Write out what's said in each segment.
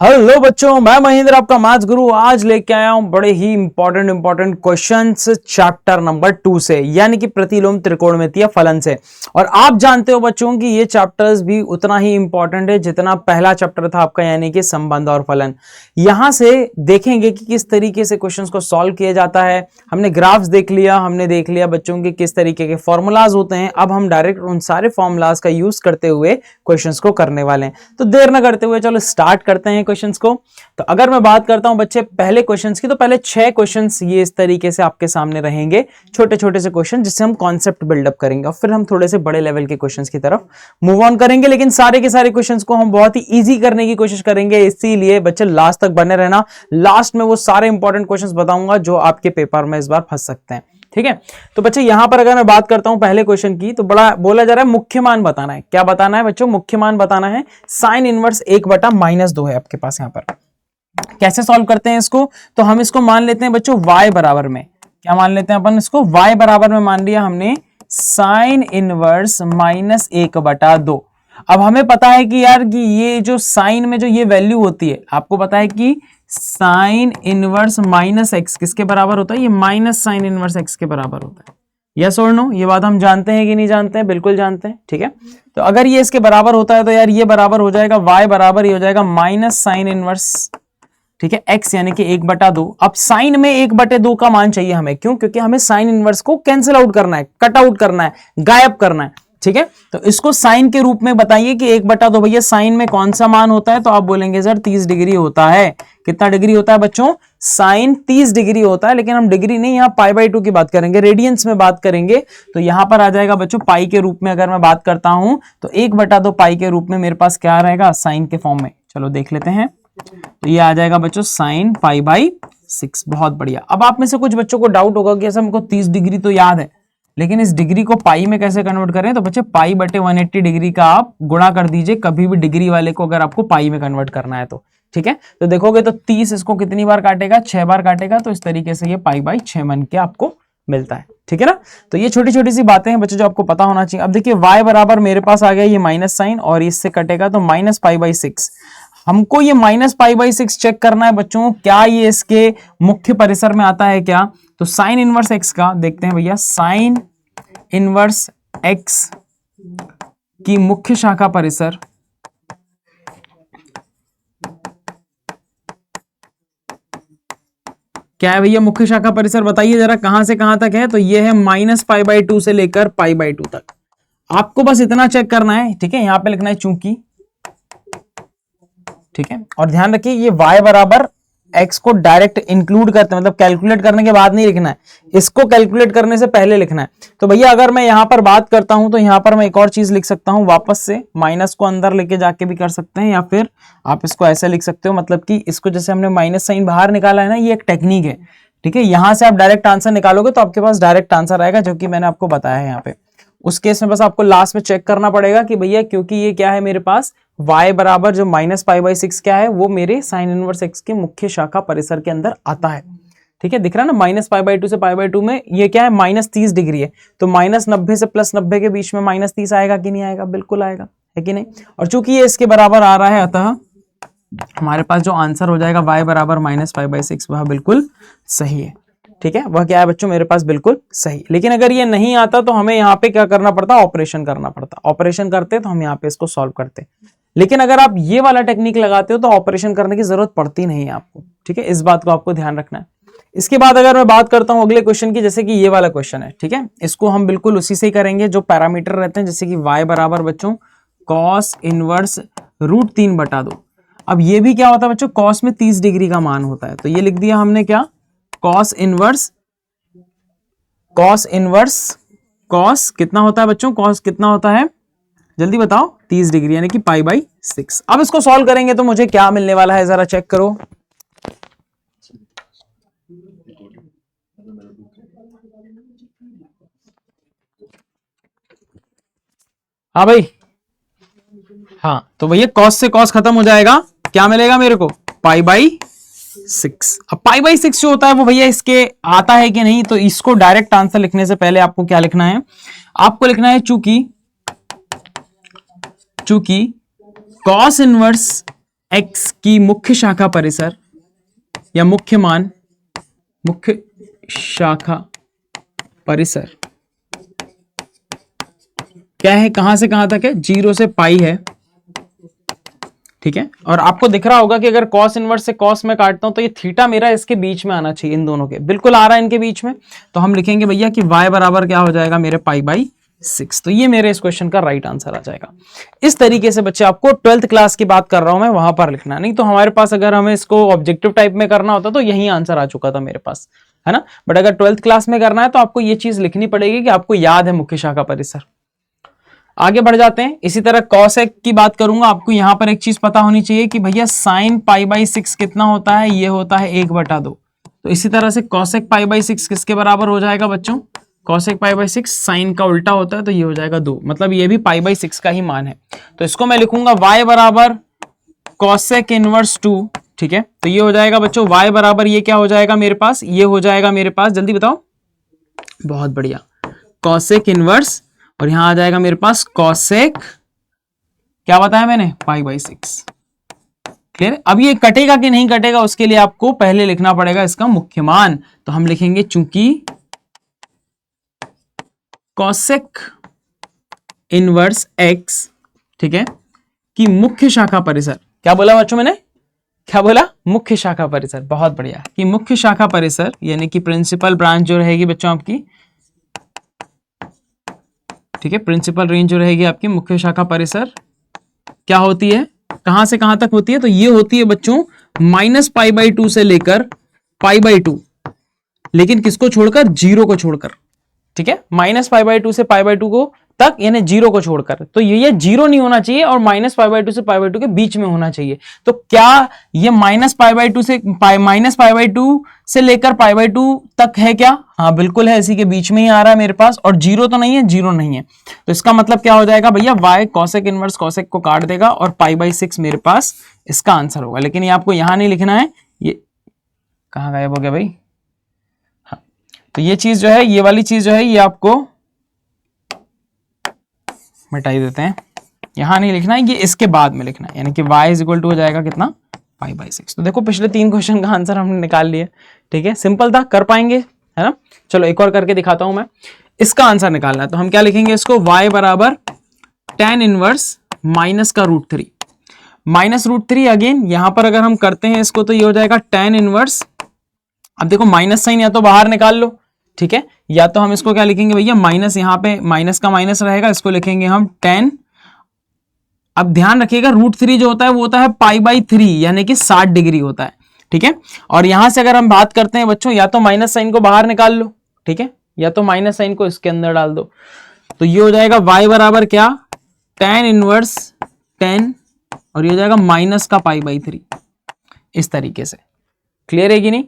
Hello बच्चों, मैं महेंद्र आपका मैथ्स गुरु आज लेके आया हूं बड़े ही इंपॉर्टेंट क्वेश्चंस चैप्टर नंबर 2 से, यानी कि प्रतिलोम त्रिकोणमितीय फलन से। और आप जानते हो बच्चों कि ये चैप्टर्स भी उतना ही इंपॉर्टेंट है जितना पहला चैप्टर था आपका, यानी कि संबंध और फलन। यहां से देखेंगे कि किस तरीके से क्वेश्चंस को सॉल्व किया जाता है। हमने ग्राफ्स देख लिया, हमने देख लिया बच्चों के किस तरीके के फॉर्मूलाज होते हैं। अब हम डायरेक्ट उन सारे फॉर्मूलाज का यूज करते हुए क्वेश्चंस को करने वाले हैं। तो देर न करते हुए चलो स्टार्ट करते हैं क्वेश्चंस को। तो अगर मैं बात करता हूं बच्चे पहले क्वेश्चंस की, तो पहले 6 क्वेश्चंस ये इस तरीके से आपके सामने रहेंगे, छोटे छोटे से क्वेश्चन जिससे हम कॉन्सेप्ट बिल्डअप करेंगे और फिर हम थोड़े से बड़े लेवल के क्वेश्चंस की तरफ मूव ऑन करेंगे। लेकिन सारे के सारे क्वेश्चंस को हम बहुत ही इजी करने की कोशिश करेंगे, इसीलिए बच्चे लास्ट तक बने रहना। लास्ट में वो सारे इंपॉर्टेंट क्वेश्चंस बताऊंगा जो आपके पेपर में इस बार फंस सकते हैं। ठीक है, तो बच्चे यहां पर अगर मैं बात करता हूं पहले क्वेश्चन की, तो बड़ा बोला जा रहा है मुख्य मान बताना है। क्या बताना है बच्चों? मुख्य मान बताना है। साइन इनवर्स 1/-2 है आपके पास। यहां पर कैसे सॉल्व करते हैं इसको? तो हम इसको मान लेते हैं बच्चों y बराबर में। क्या मान लेते हैं अपन इसको? y बराबर में मान लिया हमने साइन इनवर्स -1/2। अब हमें पता है कि यार कि ये जो साइन में जो ये वैल्यू होती है, आपको पता है कि साइन इनवर्स -x किसके बराबर होता है? ये माइनस साइन इनवर्स x के बराबर होता है। यस और नो? ये बात हम जानते हैं कि नहीं जानते हैं? बिल्कुल जानते हैं। ठीक है, तो अगर ये इसके बराबर होता है तो यार ये बराबर हो जाएगा, y बराबर ही हो जाएगा माइनस साइन इनवर्स, ठीक है, x यानी कि 1/2। अब साइन में 1/2 का मान चाहिए हमें। क्यों? क्योंकि हमें साइन इनवर्स को कैंसिल आउट करना है, कट आउट करना है, गायब करना है। ठीक है, तो इसको साइन के रूप में बताइए कि 1/2 भैया साइन में कौन सा मान होता है? तो आप बोलेंगे सर 30 डिग्री होता है। कितना डिग्री होता है बच्चों? साइन 30 डिग्री होता है। लेकिन हम डिग्री नहीं, यहाँ π/2 की बात करेंगे, रेडियंस में बात करेंगे। तो यहां पर आ जाएगा बच्चों पाई के रूप में। अगर मैं बात करता हूं तो 1/2 पाई के रूप में मेरे पास क्या रहेगा? साइन के फॉर्म में। चलो देख लेते हैं, तो ये आ जाएगा बच्चों साइन π/6। बहुत बढ़िया। अब आप में से कुछ बच्चों को डाउट होगा कि ऐसा हमको 30 डिग्री तो याद है, लेकिन इस डिग्री को पाई में कैसे कन्वर्ट करें? तो बच्चे π/180 डिग्री का आप गुणा कर दीजिए कभी भी डिग्री वाले को, अगर आपको पाई में कन्वर्ट करना है तो। ठीक है, तो देखोगे तो 30 इसको कितनी बार काटेगा? 6 बार काटेगा। तो इस तरीके से ये π/6 बन के आपको मिलता है। ठीक है ना? तो ये छोटी छोटी सी बातें हैं बच्चे जो आपको पता होना चाहिए। अब देखिए y बराबर मेरे पास आ गया ये माइनस साइन, और इससे कटेगा तो -π/6। हमको ये -π/6 चेक करना है बच्चों, क्या ये इसके मुख्य परिसर में आता है क्या? तो साइन इनवर्स x का देखते हैं भैया। साइन इनवर्स x की मुख्य शाखा परिसर क्या है भैया? मुख्य शाखा परिसर बताइए जरा, कहां से कहां तक है? तो ये है -π/2 से लेकर π/2 तक। आपको बस इतना चेक करना है। ठीक है, यहां पे लिखना है चूंकि। ठीक है, और ध्यान रखिए ये y बराबर x को डायरेक्ट इंक्लूड करते हैं, मतलब कैलकुलेट करने के बाद नहीं लिखना है, इसको कैलकुलेट करने से पहले लिखना है। तो भैया अगर मैं यहां पर बात करता हूं तो यहां पर मैं एक और चीज लिख सकता हूं, वापस से माइनस को अंदर लेके जाके भी कर सकते हैं, या फिर आप इसको ऐसे लिख सकते हो, मतलब कि इसको जैसे हमने माइनस साइन बाहर निकाला है ना, ये एक टेक्निक है। ठीक है, यहां से आप डायरेक्ट आंसर निकालोगे तो आपके पास डायरेक्ट आंसर आएगा, जो कि मैंने आपको बताया है यहाँ पे। उस केस में बस आपको लास्ट में चेक करना पड़ेगा कि भैया क्योंकि ये क्या है मेरे पास y बराबर जो -π/6 क्या है, वो मेरे साइन इनवर्स x के मुख्य शाखा परिसर के अंदर आता है। ठीक है, दिख रहा है ना, -π/2 से π/2 में ये क्या है? -30 डिग्री है। तो -90 से +90 के बीच में -30 आएगा कि नहीं आएगा? बिल्कुल आएगा, है कि नहीं? और चूंकि ये इसके बराबर आ रहा है, अतः हमारे पास जो आंसर हो जाएगा y बराबर -π/6 वह बिल्कुल सही है। ठीक है, वह क्या है बच्चों? मेरे पास बिल्कुल सही। लेकिन अगर ये नहीं आता तो हमें यहाँ पे क्या करना पड़ता? ऑपरेशन करना पड़ता। ऑपरेशन करते तो हम यहाँ पे इसको सॉल्व करते। लेकिन अगर आप ये वाला टेक्निक लगाते हो तो ऑपरेशन करने की जरूरत पड़ती नहीं है आपको। ठीक है, इस बात को आपको ध्यान रखना है। इसके बाद अगर मैं बात करता हूं अगले क्वेश्चन की, जैसे कि ये वाला क्वेश्चन है। ठीक है, इसको हम बिल्कुल उसी से ही करेंगे जो पैरामीटर रहते हैं, जैसे कि y बराबर बच्चों cos इनवर्स √3/2। अब ये भी क्या होता है बच्चों? cos में 30 डिग्री का मान होता है। तो ये लिख दिया हमने क्या? cos कितना होता है बच्चों? cos कितना होता है? जल्दी बताओ। 30 डिग्री यानी कि π/6। अब इसको सॉल्व करेंगे तो मुझे क्या मिलने वाला है, जरा चेक करो। हाँ भाई, हाँ, तो भैया cos से cos खत्म हो जाएगा, क्या मिलेगा मेरे को? π/6। अब π/6 जो होता है वो भैया इसके आता है कि नहीं, तो इसको डायरेक्ट आंसर लिखने से पहले आपको क्या लिखना है? आपको लिखना है चूंकि cos इनवर्स x की मुख्य शाखा परिसर या मुख्य मान, मुख्य शाखा परिसर क्या है, कहां से कहां तक है, 0 से पाई है, ठीक है। और आपको दिख रहा होगा कि अगर कॉस इनवर्स से कॉस में काटता हूं तो ये थीटा मेरा इसके बीच में आना चाहिए, इन दोनों के बिल्कुल आ रहा है इनके बीच में। तो हम लिखेंगे भैया कि y बराबर क्या हो जाएगा मेरे π/6। तो ये मेरे इस क्वेश्चन का राइट आंसर आ जाएगा। इस तरीके से बच्चे आपको 12th क्लास की बात कर रहा हूं मैं, वहां पर लिखना, नहीं तो हमारे पास अगर हमें इसको ऑब्जेक्टिव टाइप में करना होता तो यही आंसर आ चुका था मेरे पास, है ना। बट अगर 12th क्लास में करना है तो आपको ये चीज लिखनी पड़ेगी कि आपको याद है मुख्य शाखा परिसर। आगे बढ़ जाते हैं। इसी तरह कॉसेक की बात करूंगा, आपको यहां पर एक चीज पता होनी चाहिए कि भैया साइन π/6 कितना होता है, ये होता है 1/2। तो इसी तरह से कॉसेक π/6 किसके बराबर हो जाएगा बच्चों, कॉसेक π/6 साइन का उल्टा होता है, तो ये हो जाएगा 2, मतलब ये भी π/6 का ही मान है। तो इसको मैं लिखूंगा y बराबर कॉसेक इनवर्स 2, ठीक है। तो ये हो जाएगा बच्चों y बराबर, ये क्या हो जाएगा मेरे पास, ये हो जाएगा मेरे पास, जल्दी बताओ, बहुत बढ़िया, कॉसेक इनवर्स, और यहां आ जाएगा मेरे पास कॉसेक, क्या बताया मैंने, π/6। क्लियर। अब ये कटेगा कि नहीं कटेगा उसके लिए आपको पहले लिखना पड़ेगा इसका मुख्य मान। तो हम लिखेंगे चूंकि कॉसेक इनवर्स x, ठीक है, कि मुख्य शाखा परिसर, क्या बोला बच्चों मैंने, क्या बोला, मुख्य शाखा परिसर, बहुत बढ़िया, कि मुख्य शाखा परिसर यानी कि प्रिंसिपल ब्रांच जो रहेगी बच्चों आपकी, ठीक है, प्रिंसिपल रेंज जो रहेगी आपकी मुख्य शाखा परिसर क्या होती है, कहां से कहां तक होती है, तो ये होती है बच्चों -π/2 से लेकर π/2, लेकिन किसको छोड़कर, 0 को छोड़कर, ठीक है, -π/2 से π/2 को तक, यानी 0 को छोड़कर। तो ये 0 नहीं होना चाहिए और -π/2 से π/2 के बीच में होना चाहिए। तो क्या ये -π/2 से लेकर π/2 तक है क्या, हाँ बिल्कुल है, इसी के बीच में ही आ रहा है मेरे पास, और 0 तो नहीं है, 0 नहीं है। तो इसका मतलब क्या हो जाएगा भैया, y कॉसेक इनवर्स कॉसेक को काट देगा और π/6 मेरे पास इसका आंसर होगा। लेकिन ये आपको यहां नहीं लिखना है, ये कहां गायब हो गया भाई, हाँ, तो ये चीज जो है, ये वाली चीज जो है, ये आपको मिटाई देते हैं, यहां नहीं लिखना है, ये इसके बाद में लिखना है, यानी कि y इज इक्वल टू हो जाएगा कितना, π/6। तो देखो पिछले 3 क्वेश्चन का आंसर हमने निकाल लिए, ठीक है, सिंपल था, कर पाएंगे, है ना। चलो एक और करके दिखाता हूं मैं, इसका आंसर निकालना है। तो हम क्या लिखेंगे इसको, y बराबर tan इनवर्स -√3, -√3 अगेन यहां पर अगर हम करते हैं इसको तो ये हो जाएगा tan इनवर्स, अब देखो माइनस साइन या तो बाहर निकाल लो, ठीक है, या तो हम इसको क्या लिखेंगे भैया, माइनस, यहां पे माइनस का माइनस रहेगा, इसको लिखेंगे हम tan। अब ध्यान रखिएगा √3 जो होता है वो होता है π/3, यानी कि 60 डिग्री होता है, ठीक है। और यहां से अगर हम बात करते हैं बच्चों, या तो माइनस साइन को बाहर निकाल लो, ठीक है, या तो माइनस साइन को इसके अंदर डाल दो, तो ये हो जाएगा y बराबर क्या, tan इनवर्स 10, और ये हो जाएगा माइनस का π/3, इस तरीके से। क्लियर है कि नहीं,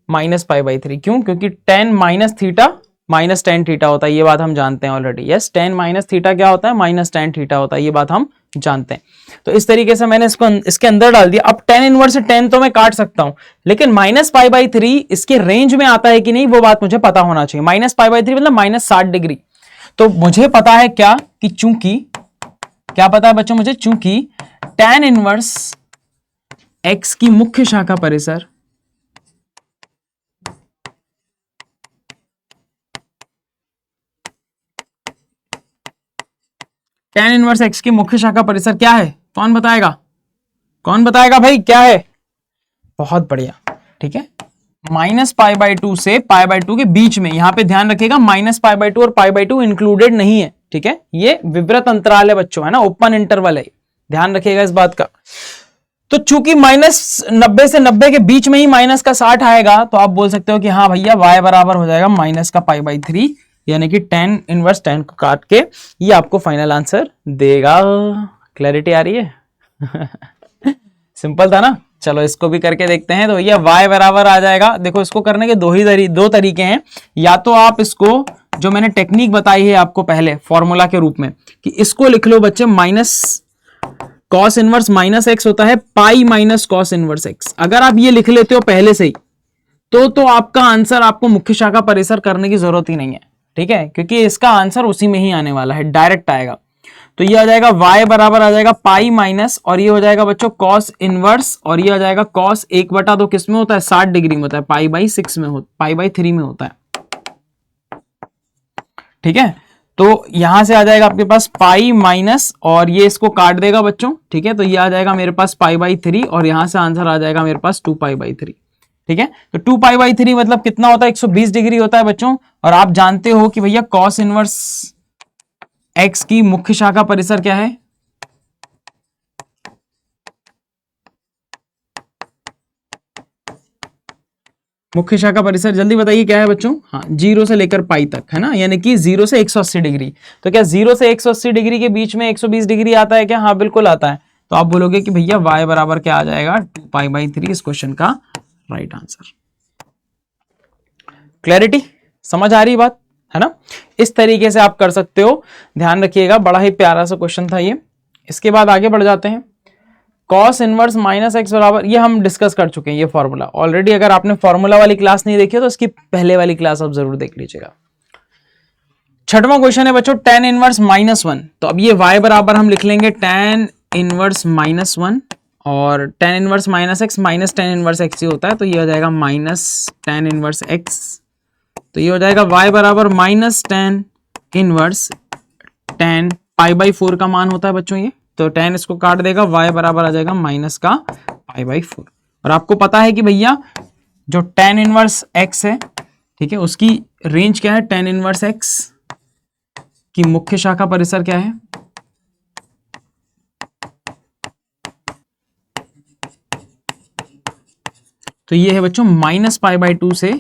-π/3, क्यों, क्योंकि tan minus theta minus tan theta होता है, ये बात हम जानते हैं already. Yes, tan minus theta क्या होता है, माइनस tan थीटा होता है, ये बात हम जानते हैं। तो इस तरीके से मैंने इसको इसके अंदर डाल दिया। अब tan इनवर्स से tan तो मैं काट सकता हूं, लेकिन -π/3 इसके रेंज में आता है कि नहीं, वो बात मुझे पता होना चाहिए। -π/3 मतलब -60 डिग्री। तो मुझे पता है क्या, कि चूंकि, क्या पता है बच्चों मुझे, चूंकि tan इनवर्स x की मुख्य शाखा परिसर tan इनवर्स x की मुख्य शाखा परिसर क्या है, कौन बताएगा, कौन बताएगा भाई, क्या है, बहुत बढ़िया, ठीक है, -π/2 से π/2 के बीच में। यहां पे ध्यान रखिएगा -π/2 और π/2 इंक्लूडेड नहीं है, ठीक है, ये विवृत अंतराल है बच्चों, है ना, ओपन इंटरवल है, ध्यान रखिएगा इस बात का। तो चूंकि -90 से 90 के बीच में ही माइनस का 60 आएगा, तो आप बोल सकते हो कि हाँ भैया y बराबर हो जाएगा माइनस का π/3, यानी कि tan इनवर्स tan को काट के ये आपको फाइनल आंसर देगा। क्लैरिटी आ रही है सिंपल था ना। चलो इसको भी करके देखते हैं। तो ये y बराबर आ जाएगा, देखो इसको करने के दो तरीके हैं। या तो आप इसको, जो मैंने टेक्निक बताई है आपको पहले फॉर्मूला के रूप में, कि इसको लिख लो बच्चे, minus cos inverse minus x होता है pi minus cos inverse x. अगर आप ये लिख लेते हो पहले से ही, तो आपका आंसर, आपको मुख्य शाखा परिसर करने की जरूरत ही नहीं है, ठीक है, क्योंकि इसका आंसर उसी में ही आने वाला है, डायरेक्ट आएगा। तो ये आ जाएगा y बराबर आ जाएगा पाई माइनस, और ये हो जाएगा बच्चों कॉस इनवर्स, और ये आ जाएगा कॉस 1/2 किस में होता है, 60 डिग्री में होता है, पाई/6 में होता, पाई/3 में होता है। ठीक है, तो यहां से आ जाएगा आपके पास पाई माइनस, और ये इसको काट देगा बच्चों। ठीक है, तो ये आ जाएगा मेरे पास पाई/3, और यहां से आंसर आ जाएगा मेरे पास 2π/3। ठीक है, तो 2π/3 मतलब कितना होता है, 120 डिग्री होता है बच्चों। और आप जानते हो कि भैया कॉस इनवर्स x की मुख्य शाखा परिसर क्या है, मुख्य शाखा परिसर जल्दी बताइए क्या है बच्चों। हाँ, 0 से लेकर पाई तक है ना, यानी कि 0 से 180 डिग्री। तो क्या 0 से 180 डिग्री के बीच में 120 डिग्री आता है क्या? हाँ बिल्कुल आता है। तो आप बोलोगे कि भैया y बराबर क्या आ जाएगा, 2π/3 इस क्वेश्चन का राइट आंसर। क्लैरिटी, समझ आ रही बात है ना? इस तरीके से आप कर सकते हो, ध्यान रखिएगा। बड़ा ही प्यारा सा क्वेश्चन था ये। इसके बाद आगे बढ़ जाते हैं। कॉस इनवर्स माइनस एक्स बराबर, ये हम डिस्कस कर चुके हैं ये फॉर्मूला ऑलरेडी। अगर आपने फॉर्मूला वाली क्लास नहीं देखी तो इसकी पहले वाली क्लास आप जरूर देख लीजिएगा। छठवां क्वेश्चन है बच्चों tan इनवर्स -1। तो अब ये y बराबर हम लिख लेंगे tan इनवर्स -1, और tan inverse -x minus tan inverse x ही होता है, तो ये हो जाएगा माइनस tan इनवर्स x। तो ये हो जाएगा y बराबर माइनस tan इनवर्स tan π/4 का मान होता है बच्चों ये। तो tan इसको काट देगा, y बराबर आ जाएगा माइनस का π/4। और आपको पता है कि भैया जो tan इनवर्स x है, ठीक है, उसकी रेंज क्या है, tan इनवर्स x की मुख्य शाखा परिसर क्या है, तो ये है बच्चों -π/2 से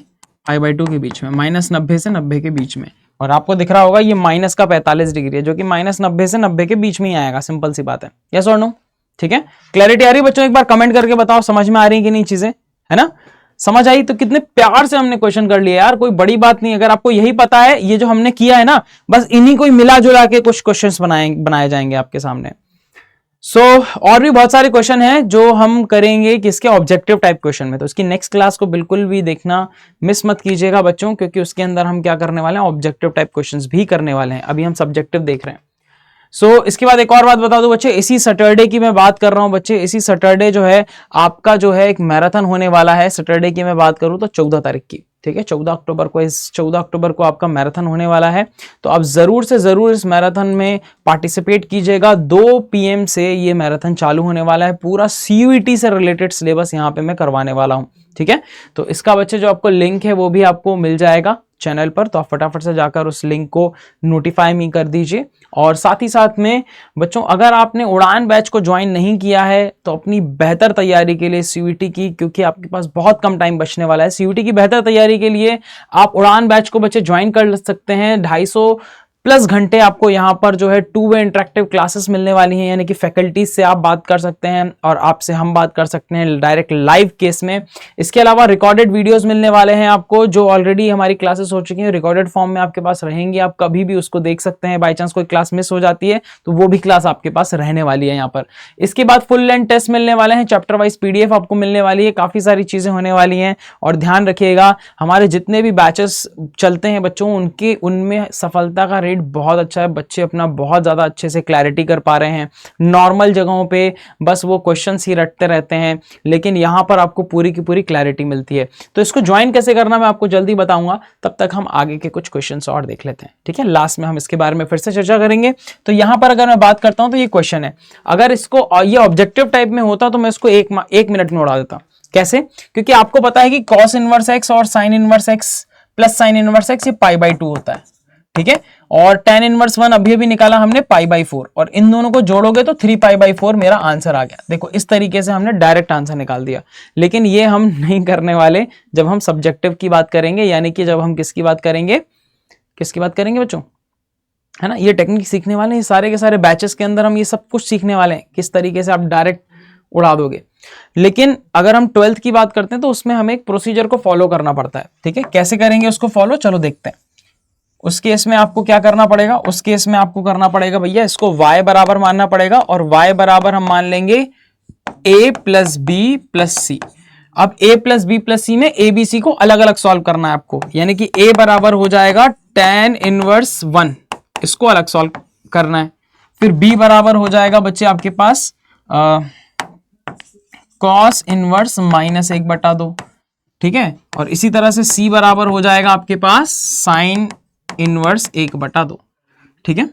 π/2 के बीच में, -90 से 90 के बीच में। और आपको दिख रहा होगा ये माइनस का 45 डिग्री है, जो कि -90 से 90 के बीच में ही आएगा। सिंपल सी बात है, यस और नो? ठीक है, क्लैरिटी आ रही है बच्चों? एक बार कमेंट करके बताओ समझ में आ रही है कि नहीं चीजें, है ना? समझ आई? तो कितने प्यार से हमने क्वेश्चन कर लिया यार, कोई बड़ी बात नहीं। अगर आपको यही पता है, ये जो हमने किया है ना, बस इन्हीं को मिला जुला के कुछ क्वेश्चंस बनाए जाएंगे आपके सामने। और भी बहुत सारे क्वेश्चन हैं जो हम करेंगे किसके, ऑब्जेक्टिव टाइप क्वेश्चन में। तो इसकी नेक्स्ट क्लास को बिल्कुल भी देखना मिस मत कीजिएगा बच्चों, क्योंकि उसके अंदर हम क्या करने वाले हैं, ऑब्जेक्टिव टाइप क्वेश्चंस भी करने वाले हैं। अभी हम सब्जेक्टिव देख रहे हैं। इसके बाद एक और बात बता दूं बच्चे, इसी सैटरडे की मैं बात कर रहा हूं बच्चे। इसी सैटरडे जो है आपका जो है एक मैराथन होने वाला है। सैटरडे की मैं बात करूं तो 14 तारीख की, ठीक है, 14 अक्टूबर को, इस 14 अक्टूबर को आपका मैराथन होने वाला है। तो आप जरूर से जरूर इस मैराथन में पार्टिसिपेट कीजिएगा। 2 PM से ये मैराथन चालू होने वाला है। पूरा CUET से रिलेटेड सिलेबस यहाँ पे मैं करवाने वाला हूँ, ठीक है। तो इसका बच्चे जो आपको लिंक है वो भी आपको मिल जाएगा चैनल पर, तो आप फटाफट से जाकर उस लिंक को नोटिफाई मी कर दीजिए। और साथ ही साथ में बच्चों, अगर आपने उड़ान बैच को ज्वाइन नहीं किया है तो अपनी बेहतर तैयारी के लिए CUET की, क्योंकि आपके पास बहुत कम टाइम बचने वाला है, CUET की बेहतर तैयारी के लिए आप उड़ान बैच को बच्चे ज्वाइन कर सकते हैं। 250+ घंटे आपको यहाँ पर जो है 2 वे इंटरेक्टिव क्लासेस मिलने वाली हैं, यानी कि फैकल्टीज से आप बात कर सकते हैं और आपसे हम बात कर सकते हैं डायरेक्ट लाइव केस में। इसके अलावा रिकॉर्डेड वीडियोस मिलने वाले हैं आपको, जो ऑलरेडी हमारी क्लासेस हो चुकी हैं, रिकॉर्डेड फॉर्म में आपके पास रहेंगी। आप कभी भी उसको देख सकते हैं। बाई चांस कोई क्लास मिस हो जाती है तो वो भी क्लास आपके पास रहने वाली है यहाँ पर। इसके बाद फुल लेंथ टेस्ट मिलने वाले हैं, चैप्टर वाइज PDF आपको मिलने वाली है, काफी सारी चीजें होने वाली हैं। और ध्यान रखिएगा, हमारे जितने भी बैचेस चलते हैं बच्चों, उनमें सफलता का बहुत अच्छा है। बच्चे अपना बहुत ज्यादा अच्छे से क्लैरिटी कर पा रहे हैं। नॉर्मल जगहों पे बस वो क्वेश्चंस ही रटते रहते हैं, लेकिन यहां पर आपको पूरी की पूरी क्लैरिटी मिलती है। तो इसको ज्वाइन कैसे करना मैं आपको जल्दी बताऊंगा, तब तक हम आगे के कुछ क्वेश्चंस और देख लेते हैं, ठीक है। लास्ट में हम इसके बारे में फिर से चर्चा करेंगे। तो यहां पर अगर मैं बात करता हूं तो ये क्वेश्चन है, अगर इसको ये ऑब्जेक्टिव टाइप में होता तो मैं इसको एक मिनट में उड़ा देता। कैसे? क्योंकि आपको पता है कि कॉस इनवर्स एक्स और sine inverse x plus sine inverse x ये π/2 होता है, ठीक है। और tan इनवर्स 1 अभी निकाला हमने π/4, और इन दोनों को जोड़ोगे तो 3π/4 मेरा आंसर आ गया। देखो इस तरीके से हमने डायरेक्ट आंसर निकाल दिया। लेकिन ये हम नहीं करने वाले जब हम सब्जेक्टिव की बात करेंगे, यानी कि जब हम किसकी बात करेंगे बच्चों, है ना। ये टेक्निक सीखने वाले हैं, सारे के सारे बैचेस के अंदर हम ये सब कुछ सीखने वाले हैं, किस तरीके से आप डायरेक्ट उड़ा दोगे। लेकिन अगर हम 12th की बात करते हैं तो उसमें हमें एक प्रोसीजर को फॉलो करना पड़ता है, ठीक है। कैसे करेंगे उसको फॉलो, चलो देखते हैं। उस केस में आपको क्या करना पड़ेगा, उस केस में आपको करना पड़ेगा भैया, इसको y बराबर मानना पड़ेगा, और y बराबर हम मान लेंगे a + b + c। अब a + b + c में a b c को अलग अलग सॉल्व करना है आपको, यानी कि a बराबर हो जाएगा tan इनवर्स 1, इसको अलग सॉल्व करना है। फिर b बराबर हो जाएगा बच्चे आपके पास कॉस इनवर्स माइनस 1/2, ठीक है। और इसी तरह से c बराबर हो जाएगा आपके पास साइन इनवर्स 1/2, ठीक है।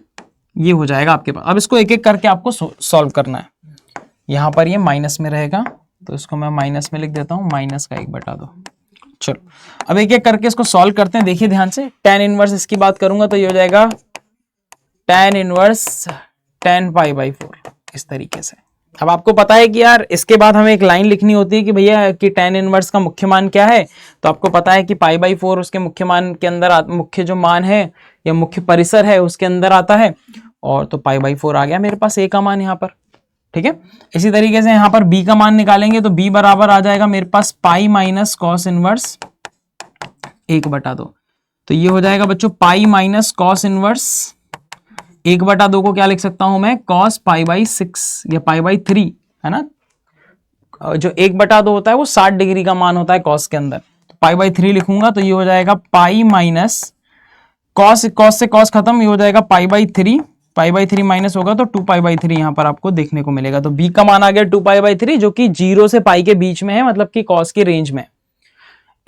ये हो जाएगा आपके पास। अब इसको एक एक करके आपको सॉल्व करना है। यहां पर ये माइनस में रहेगा तो इसको मैं माइनस में लिख देता हूं, माइनस का 1/2। चलो अब एक एक करके इसको सॉल्व करते हैं। देखिए ध्यान से, tan इनवर्स इसकी बात करूंगा तो ये हो जाएगा tan इनवर्स tan π/4 इस तरीके से। अब आपको पता है कि यार इसके बाद हमें एक लाइन लिखनी होती है कि भैया कि tan इनवर्स का मुख्य मान क्या है, तो आपको पता है कि π/4 उसके मुख्य मान के अंदर, मुख्य जो मान है या मुख्य परिसर है उसके अंदर आता है, और तो π/4 आ गया मेरे पास a का मान यहाँ पर, ठीक है। इसी तरीके से यहाँ पर b का मान निकालेंगे तो b बराबर आ जाएगा मेरे पास पाई माइनस कॉस इनवर्स 1/2। तो ये हो जाएगा बच्चों पाई माइनस कॉस इनवर्स 1/2 को क्या लिख सकता हूं मैं, कॉस π/6 या π/3, है ना। जो 1/2 होता है वो 60 डिग्री का मान होता है कॉस के अंदर, तो π/3 लिखूंगा तो ये हो जाएगा पाई माइनस कॉस, कॉस से कॉस खत्म, ये हो जाएगा π/3, π/3 माइनस होगा तो 2π/3 यहां पर आपको देखने को मिलेगा। तो b का मान आ गया 2π/3 जो कि 0 से पाई के बीच में है, मतलब कि कॉस की रेंज में।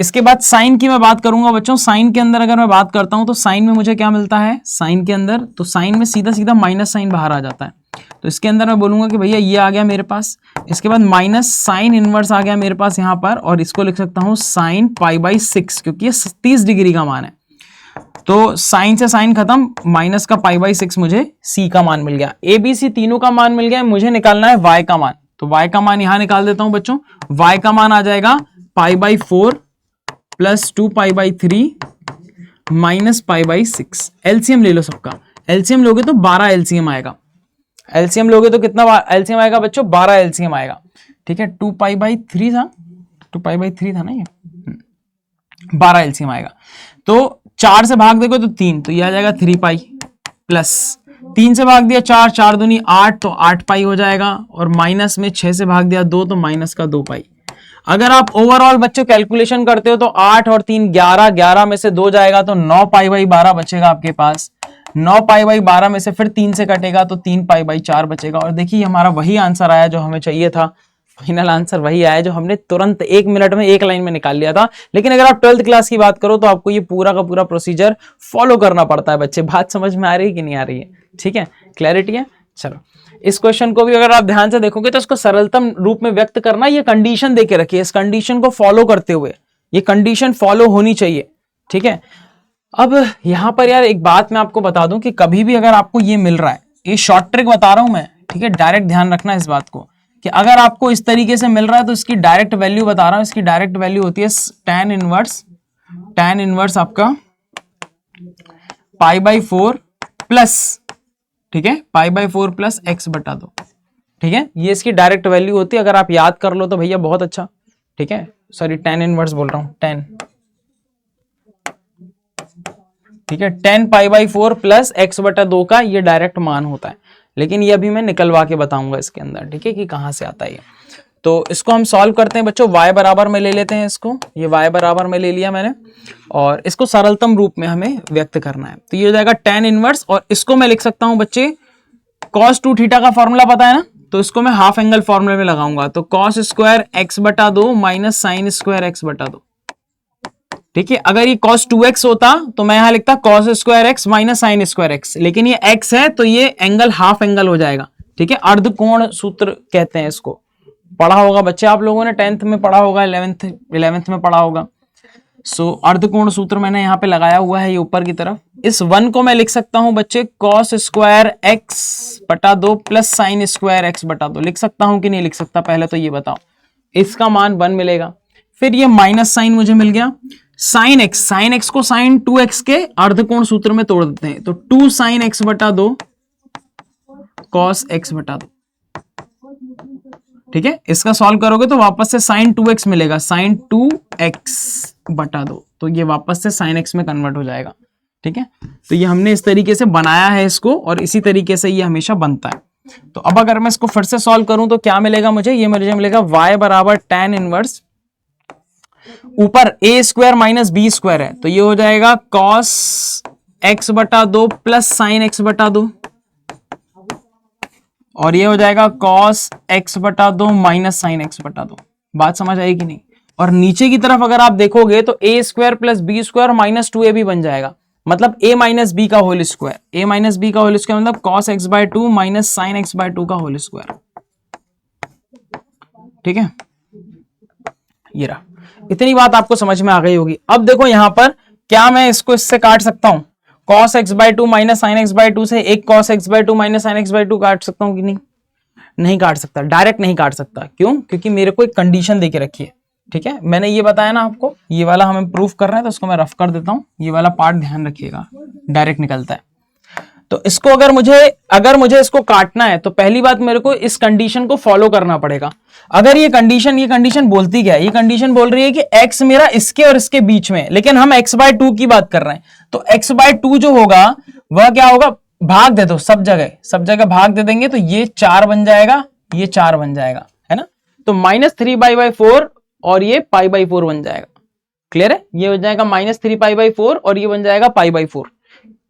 इसके बाद साइन की मैं बात करूंगा बच्चों। साइन के अंदर अगर मैं बात करता हूं तो साइन में मुझे क्या मिलता है, साइन के अंदर तो साइन में सीधा सीधा माइनस साइन बाहर आ जाता है, तो इसके अंदर मैं बोलूंगा कि भैया ये आ गया मेरे पास। इसके बाद माइनस साइन इनवर्स आ गया मेरे पास यहाँ पर, और इसको लिख सकता हूं साइन π/6 क्योंकि ये 30 डिग्री का मान है। तो साइन से साइन खत्म, माइनस का π/6 मुझे c का मान मिल गया। a b c तीनों का मान मिल गया, मुझे निकालना है y का मान, तो y का मान यहां निकाल देता हूं बच्चों। y का मान आ जाएगा π/4 प्लस 2π/3 माइनस π/6। एलसीएम ले लो सबका, एलसीएम लोगे तो 12 एलसीएम आएगा। एलसीएम लोगे तो कितना एलसीएम आएगा बच्चों, 12 एलसीएम आएगा, ठीक है। 2π/3 था, 2π/3 था ना, ये 12 एलसीएम आएगा। तो 4 से भाग देखो तो 3, तो ये आ जाएगा 3π प्लस 3 से भाग दिया 4, 4 दूनी 8 तो 8π हो जाएगा, और माइनस में 6 से भाग दिया 2 तो माइनस का 2π। अगर आप ओवरऑल बच्चों कैलकुलेशन करते हो तो 8 और 3 11, 11 में से 2 जाएगा तो 9π/12 बचेगा आपके पास। 9π/12 में से फिर 3 से कटेगा तो 3π/4 बचेगा। और देखिए हमारा वही आंसर आया जो हमें चाहिए था, फाइनल आंसर वही आया जो हमने तुरंत 1 मिनट में एक लाइन में निकाल लिया था। लेकिन अगर आप 12th क्लास की बात करो तो आपको ये पूरा का पूरा प्रोसीजर फॉलो करना पड़ता है बच्चे। बात समझ में आ रही है कि नहीं आ रही है, ठीक है, क्लैरिटी है। चलो इस क्वेश्चन को भी अगर आप ध्यान से देखोगे तो इसको सरलतम रूप में व्यक्त करना, ये कंडीशन देके रखिए, इस कंडीशन को फॉलो करते हुए, ये कंडीशन फॉलो होनी चाहिए, ठीक है। अब यहां पर यार एक बात मैं आपको बता दूं कि कभी भी अगर आपको ये मिल रहा है, ये शॉर्ट ट्रिक बता रहा हूं मैं, ठीक है, डायरेक्ट ध्यान रखना इस बात को कि अगर आपको इस तरीके से मिल रहा है तो इसकी डायरेक्ट वैल्यू बता रहा हूं, इसकी डायरेक्ट वैल्यू होती है tan इनवर्स आपका π/4 प्लस, ठीक है, π/4 प्लस x/2, ठीक है, ये इसकी डायरेक्ट वैल्यू होती है। अगर आप याद कर लो तो भैया बहुत अच्छा, ठीक है, सॉरी tan इनवर्स बोल रहा हूं, tan, ठीक है, tan π/4 प्लस x/2 का ये डायरेक्ट मान होता है। लेकिन ये अभी मैं निकलवा के बताऊंगा इसके अंदर, ठीक है, कि कहां से आता है ये। तो इसको हम सॉल्व करते हैं बच्चों, y बराबर में ले लेते हैं इसको, ये y बराबर में ले लिया मैंने, और इसको सरलतम रूप में हमें व्यक्त करना है। तो ये हो जाएगा tan इनवर्स, और इसको मैं लिख सकता हूं बच्चे cos 2 थीटा का फॉर्मूला पता है ना, तो इसको मैं हाफ एंगल फॉर्मूले में लगाऊंगा, तो cos square x/2 minus sine square x/2, ठीक है। अगर ये cos 2x होता तो मैं यहां लिखता cos square x minus sine square x, लेकिन ये x है तो ये एंगल हाफ एंगल हो जाएगा, ठीक है। अर्धकोण सूत्र कहते हैं इसको, पढ़ा होगा बच्चे आप लोगों ने, 10th में पढ़ा होगा, 11th में पढ़ा होगा। सो अर्धकोण सूत्र मैंने यहाँ पे लगाया हुआ है, ये ऊपर की तरफ। इस 1 को मैं लिख सकता हूं बच्चे cos square x/2 plus sine square x/2, लिख सकता हूं कि नहीं लिख सकता, पहले तो ये बताओ। इसका मान 1 मिलेगा, फिर ये माइनस साइन मुझे मिल गया, साइन x को साइन 2x के अर्धकोण सूत्र में तोड़ देते हैं, तो 2 साइन x/2 cos x/2, ठीक है। इसका सॉल्व करोगे तो वापस से साइन 2x मिलेगा, साइन 2x/2, तो ये वापस से साइन x में कन्वर्ट हो जाएगा, ठीक है। तो ये हमने इस तरीके से बनाया है इसको, और इसी तरीके से ये हमेशा बनता है। तो अब अगर मैं इसको फिर से सॉल्व करूं तो क्या मिलेगा मुझे, ये मुझे मिलेगा y बराबर tan इनवर्स, ऊपर a square minus b square है, तो ये हो जाएगा cos x/2 plus sign x/2, और ये हो जाएगा cos x बटा 2 माइनस साइन एक्स बटा 2। बात समझ आई कि नहीं? और नीचे की तरफ अगर आप देखोगे तो a square plus b square minus 2ab बन जाएगा, मतलब a माइनस बी का whole square, a minus b का होल स्क्वायर मतलब cos x by 2 minus sine x by 2 का होल स्क्वायर। ठीक है, ये रहा। इतनी बात आपको समझ में आ गई होगी। अब देखो यहां पर क्या मैं इसको इससे काट सकता हूं? cos x by 2 minus sine x by 2 से एक cos x by 2 minus sine x by 2 काट सकता हूं कि नहीं? नहीं काट सकता, डायरेक्ट नहीं काट सकता। क्यों? क्योंकि मेरे को एक कंडीशन देके रखी है। ठीक है, मैंने ये बताया ना आपको, ये वाला हमें प्रूफ कर रहे हैं तो इसको मैं रफ कर देता हूं। ये वाला पार्ट ध्यान रखिएगा, डायरेक्ट निकलता है। तो इसको अगर मुझे इसको काटना है तो पहली बात मेरे को इस कंडीशन को फॉलो करना पड़ेगा। अगर ये कंडीशन बोलती क्या है? ये कंडीशन बोल रही है कि x मेरा इसके और इसके बीच में, लेकिन हम x बाय 2 की बात कर रहे हैं। तो x बाय 2 जो होगा वह क्या होगा? भाग दे दो, सब जगह भाग दे देंगे तो ये 4 बन जाएगा, ये 4 बन जाएगा, है ना? तो माइनस 3 पाई बाई 4 और ये पाई बाई 4 बन जाएगा। क्लियर है? ये हो जाएगा माइनस 3 पाई बाई 4 और ये बन जाएगा पाई बाई 4।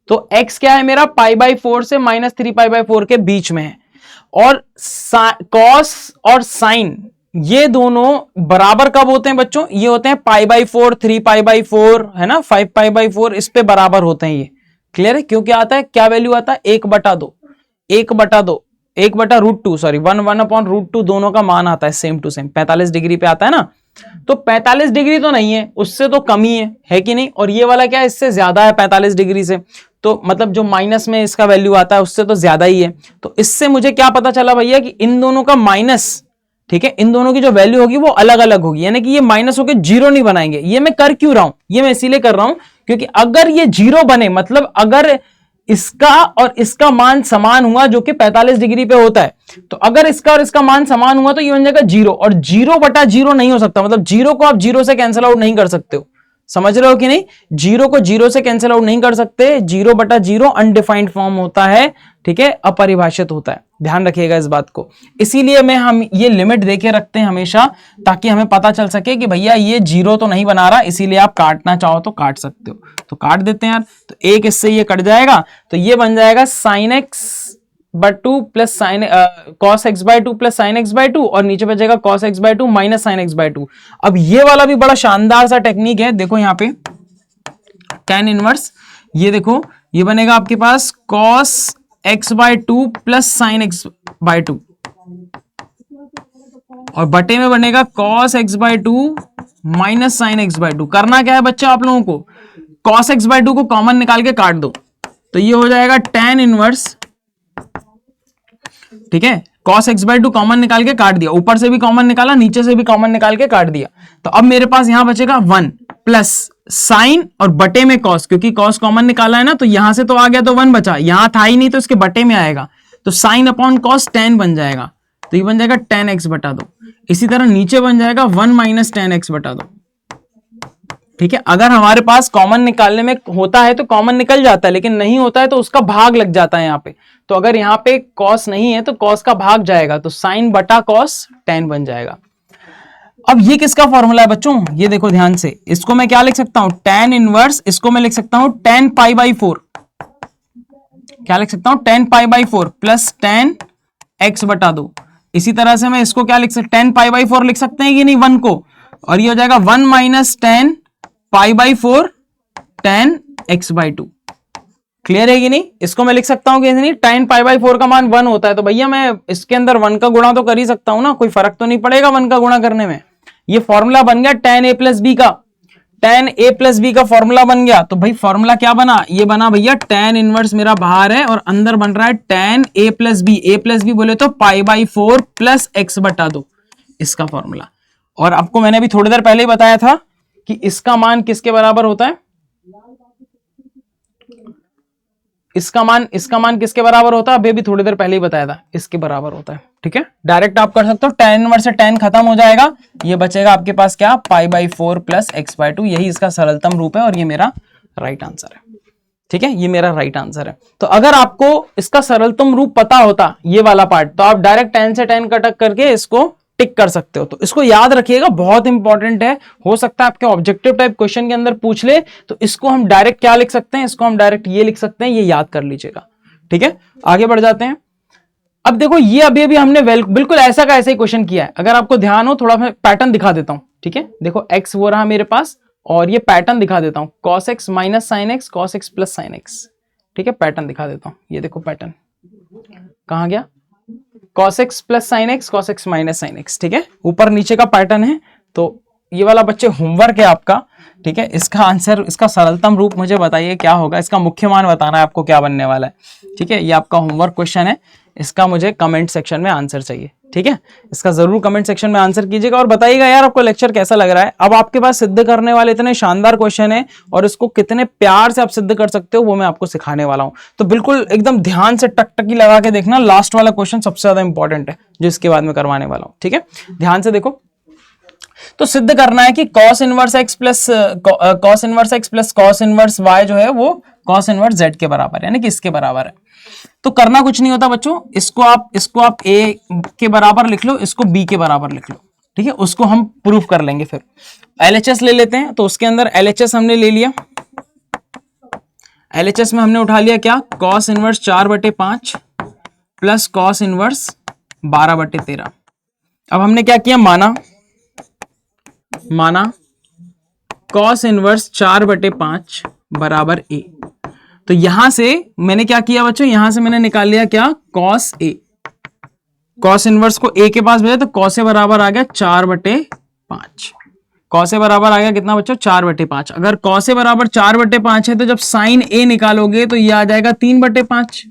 तो x क्या है मेरा? पाई बाई 4 से माइनस 3 पाई बाई 4 के बीच में है। और cos और sin ये दोनों बराबर कब होते हैं बच्चों? ये होते हैं पाई बाई 4, 3 पाई बाई 4, है ना, 5 पाई बाई 4, इस पे बराबर होते हैं ये। क्लियर है? क्योंकि आता है, क्या वैल्यू आता है? 1/2, 1/2, 1/√2, सॉरी 1/√2 दोनों का मान आता है सेम टू सेम, 45 डिग्री पे आता है ना। तो 45 डिग्री तो नहीं है, उससे तो कम ही है कि नहीं? और ये वाला क्या है? इससे ज्यादा है 45 डिग्री से, तो मतलब जो माइनस में इसका वैल्यू आता है उससे तो ज्यादा ही है। तो इससे मुझे क्या पता चला भैया कि इन दोनों का माइनस, ठीक है, इन दोनों की जो वैल्यू होगी वो अलग अलग होगी, यानी कि ये माइनस होकर जीरो नहीं बनाएंगे। ये मैं कर क्यों रहा हूं? ये मैं इसीलिए कर रहा हूं क्योंकि अगर ये जीरो बने, मतलब अगर इसका और इसका मान समान हुआ जो कि 45 डिग्री पे होता है, तो अगर इसका और इसका मान समान हुआ तो ये बन जाएगा 0, और 0/0 नहीं हो सकता, मतलब 0 को आप 0 से कैंसिल आउट नहीं कर सकते हो। समझ रहे हो कि नहीं? 0 को 0 से कैंसिल आउट नहीं कर सकते। 0/0 अनडिफाइंड फॉर्म होता है, ठीक है, अपरिभाषित होता है। ध्यान रखिएगा इस बात को। इसीलिए हम ये लिमिट देके रखते हैं हमेशा, ताकि हमें पता चल सके कि भैया ये 0 तो नहीं बना रहा, इसीलिए आप काटना चाहो तो काट सकते हो। तो काट देते हैं यार। तो एक इससे ये कट जाएगा, तो ये बन जाएगा sine x by 2 plus sine cos x by 2 plus sine x by 2, और नीचे बचेगा cos x by 2 minus sine x by 2। अब ये वाला भी बड़ा शानदार सा टेक्निक है। देखो यहाँ पे tan इनवर्स, ये देखो ये बनेगा आपके पास cos x by 2 plus sine x by 2, और बटे में बनेगा cos x by 2 minus sine x by 2। करना क्या है बच्चा आप लोगों को? कॉस एक्स बाय 2 को कॉमन निकाल के काट दो, तो ये हो जाएगा tan इनवर्स, ठीक है। cos x बाय 2 कॉमन निकाल के काट दिया, ऊपर से भी कॉमन निकाला, नीचे से भी कॉमन निकाल के काट दिया। तो अब मेरे पास यहां बचेगा 1 प्लस साइन और बटे में cos, क्योंकि cos कॉमन निकाला है ना, तो यहां से तो आ गया तो 1 बचा, यहां था ही नहीं तो इसके बटे में आएगा, तो साइन अपॉन cos tan बन जाएगा, तो ये बन जाएगा tan x बटा 2। इसी तरह नीचे बन जाएगा 1 माइनस tan x बटा 2। ठीक है, अगर हमारे पास कॉमन निकालने में होता है तो कॉमन निकल जाता है, लेकिन नहीं होता है तो उसका भाग लग जाता है यहाँ पे। तो अगर यहाँ पे कॉस नहीं है तो कॉस का भाग जाएगा, तो साइन बटा कॉस tan बन जाएगा। अब ये किसका फॉर्मूला है बच्चों? ये देखो ध्यान से, इसको मैं क्या लिख सकता हूं? tan इनवर्स, इसको मैं लिख सकता हूं tan पाई बाई 4। क्या लिख सकता हूं? tan pi by 4 plus tan x बटा 2। इसी तरह से मैं इसको क्या लिख सकता हूं? tan पाई बाई 4 लिख सकते हैं कि नहीं 1 को, और ये हो जाएगा 1 minus tan pi by 4 tan x by 2। Clear है कि नहीं? इसको मैं लिख सकता हूं कि नहीं, tan पाई बाई 4 का मान 1 होता है, तो भैया मैं इसके अंदर 1 का गुणा तो कर ही सकता हूं ना, कोई फर्क तो नहीं पड़ेगा 1 का गुणा करने में। ये फॉर्मूला बन गया tan a प्लस बी का, tan a प्लस बी का फॉर्मूला बन गया। तो भाई फॉर्मूला क्या बना? ये बना भैया tan इनवर्स मेरा बाहर है और अंदर बन रहा है tan a plus B. a plus B बोले तो पाई बाई 4 प्लस x बटा 2, इसका फॉर्मूला। और आपको मैंने अभी थोड़ी देर पहले ही बताया था कि इसका मान किसके बराबर होता है? इसका मान किसके बराबर होता है? अभी भी थोड़ी देर पहले ही बताया था, इसके बराबर होता है। ठीक है, डायरेक्ट आप कर सकते हो, tan इनवर्स से tan खत्म हो जाएगा, ये बचेगा आपके पास क्या? Pi by 4 plus x by 2। यही इसका सरलतम रूप है और ये मेरा राइट आंसर है। ठीक है, ये मेरा राइट आंसर है। तो अगर आपको इसका सरलतम रूप पता होता, ये वाला पार्ट, तो आप डायरेक्ट tan से tan कटक करके इसको टिक कर सकते हो। तो इसको याद रखिएगा, बहुत इंपॉर्टेंट है। हो सकता है आपके ऑब्जेक्टिव टाइप क्वेश्चन के अंदर पूछ ले, तो इसको हम डायरेक्ट क्या लिख सकते हैं? इसको हम डायरेक्ट ये लिख सकते हैं, ये याद कर लीजिएगा। ठीक है, आगे बढ़ जाते हैं। अब देखो ये अभी अभी हमने बिल्कुल ऐसा का ऐसा ही क्वेश्चन किया है। अगर आपको ध्यान हो, थोड़ा मैं पैटर्न दिखा देता हूं, ठीक है। देखो x वो रहा मेरे पास, और ये पैटर्न दिखा देता हूं, cos x minus sine x, cos x plus sine x, ठीक है। पैटर्न दिखा देता हूं, ये देखो पैटर्न कहां गया, cos x plus sine x, cos x minus sine x, ठीक है। ऊपर नीचे का पैटर्न है। तो ये वाला बच्चे होमवर्क है आपका, ठीक है। इसका आंसर, इसका सरलतम रूप मुझे बताइए क्या होगा, इसका मुख्य मान बताना है आपको क्या बनने वाला है, ठीक है। ये आपका होमवर्क क्वेश्चन है, इसका मुझे कमेंट सेक्शन में आंसर चाहिए, ठीक है। इसका जरूर कमेंट सेक्शन में आंसर कीजिएगा और बताइएगा यार आपको लेक्चर कैसा लग रहा है। अब आपके पास सिद्ध करने वाले इतने शानदार क्वेश्चन है और इसको कितने प्यार से आप सिद्ध कर सकते हो वो मैं आपको सिखाने वाला हूं। तो बिल्कुल एकदम ध्यान से टकटकी लगा के देखना, लास्ट वाला क्वेश्चन सबसे ज्यादा इंपॉर्टेंट है जो इसके बाद में करवाने वाला हूं, ठीक है। ध्यान से देखो, तो सिद्ध करना है कि cos inverse x plus cos inverse y जो है वो cos इनवर्स z के बराबर है, यानी कि इसके बराबर है। तो करना कुछ नहीं होता बच्चों, इसको आप a के बराबर लिख लो, इसको b के बराबर लिख लो, ठीक है। उसको हम प्रूफ कर लेंगे। फिर LHS ले लेते हैं, तो उसके अंदर LHS हमने ले लिया। LHS में हमने उठा लिया क्या, cos inverse 4/5 plus cos inverse 12/13। अब हमने क्या किया, माना cos इनवर्स 4/5 बराबर a। तो यहां से मैंने क्या किया बच्चों, यहां से मैंने निकाल लिया क्या, cos a। cos इनवर्स को a के पास भेजा तो cos a बराबर आ गया 4/5। cos a बराबर आ गया कितना बच्चों, 4/5। अगर cos a बराबर 4/5 है तो जब sin a निकालोगे तो ये आ जाएगा 3/5।